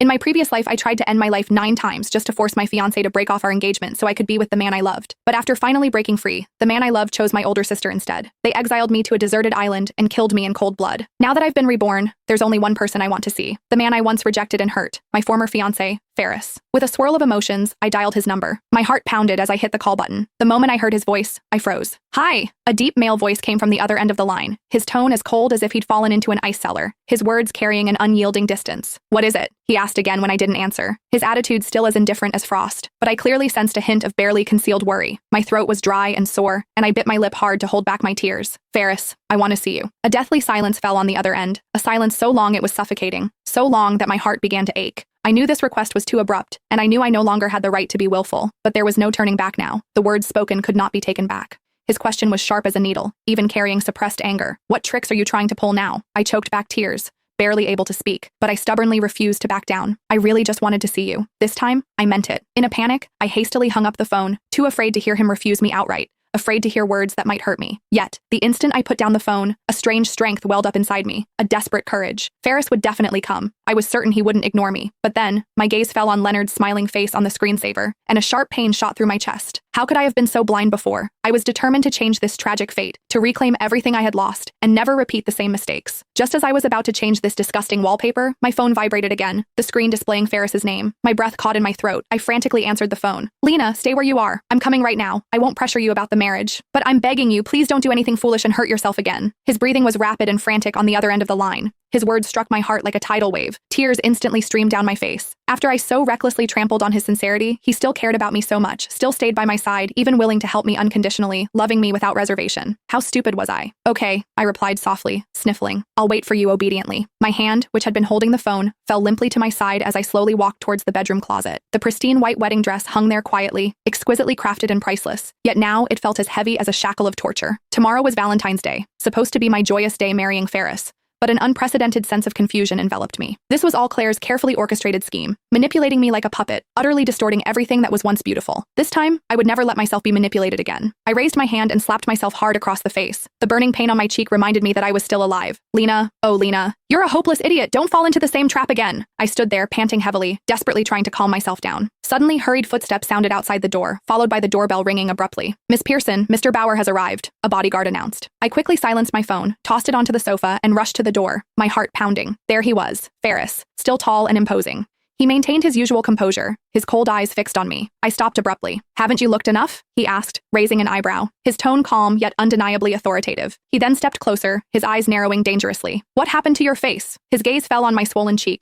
In my previous life, I tried to end my life 9 times just to force my fiancé to break off our engagement so I could be with the man I loved. But after finally breaking free, the man I loved chose my older sister instead. They exiled me to a deserted island and killed me in cold blood. Now that I've been reborn, there's only one person I want to see. The man I once rejected and hurt, my former fiancé, Ferris. With a swirl of emotions, I dialed his number. My heart pounded as I hit the call button. The moment I heard his voice, I froze. "Hi!" A deep male voice came from the other end of the line, his tone as cold as if he'd fallen into an ice cellar, his words carrying an unyielding distance. "What is it?" he asked again when I didn't answer, his attitude still as indifferent as frost. But I clearly sensed a hint of barely concealed worry. My throat was dry and sore, and I bit my lip hard to hold back my tears. "Ferris, I want to see you." A deathly silence fell on the other end, a silence so long it was suffocating, so long that my heart began to ache. I knew this request was too abrupt, and I knew I no longer had the right to be willful, but there was no turning back now. The words spoken could not be taken back. His question was sharp as a needle, even carrying suppressed anger. "What tricks are you trying to pull now?" I choked back tears, barely able to speak, but I stubbornly refused to back down. "I really just wanted to see you. This time, I meant it." In a panic, I hastily hung up the phone, too afraid to hear him refuse me outright, afraid to hear words that might hurt me. Yet, the instant I put down the phone, a strange strength welled up inside me, a desperate courage. Ferris would definitely come. I was certain he wouldn't ignore me. But then, my gaze fell on Leonard's smiling face on the screensaver, and a sharp pain shot through my chest. How could I have been so blind before? I was determined to change this tragic fate, to reclaim everything I had lost, and never repeat the same mistakes. Just as I was about to change this disgusting wallpaper, my phone vibrated again, the screen displaying Ferris's name. My breath caught in my throat. I frantically answered the phone. "Lena, stay where you are. I'm coming right now. I won't pressure you about the marriage. But I'm begging you, please don't do anything foolish and hurt yourself again." His breathing was rapid and frantic on the other end of the line. His words struck my heart like a tidal wave. Tears instantly streamed down my face. After I so recklessly trampled on his sincerity, he still cared about me so much, still stayed by my side, even willing to help me unconditionally, loving me without reservation. How stupid was I? "Okay," I replied softly, sniffling. "I'll wait for you obediently." My hand, which had been holding the phone, fell limply to my side as I slowly walked towards the bedroom closet. The pristine white wedding dress hung there quietly, exquisitely crafted and priceless. Yet now it felt as heavy as a shackle of torture. Tomorrow was Valentine's Day, supposed to be my joyous day marrying Ferris. But an unprecedented sense of confusion enveloped me. This was all Claire's carefully orchestrated scheme, manipulating me like a puppet, utterly distorting everything that was once beautiful. This time, I would never let myself be manipulated again. I raised my hand and slapped myself hard across the face. The burning pain on my cheek reminded me that I was still alive. "Lena, oh Lena, you're a hopeless idiot. Don't fall into the same trap again." I stood there, panting heavily, desperately trying to calm myself down. Suddenly, hurried footsteps sounded outside the door, followed by the doorbell ringing abruptly. "Miss Pearson, Mr. Bauer has arrived," a bodyguard announced. I quickly silenced my phone, tossed it onto the sofa, and rushed to the door, my heart pounding. There he was, Ferris, still tall and imposing. He maintained his usual composure, his cold eyes fixed on me. I stopped abruptly. "Haven't you looked enough?" he asked, raising an eyebrow, his tone calm yet undeniably authoritative. He then stepped closer, his eyes narrowing dangerously. "What happened to your face?" His gaze fell on my swollen cheek,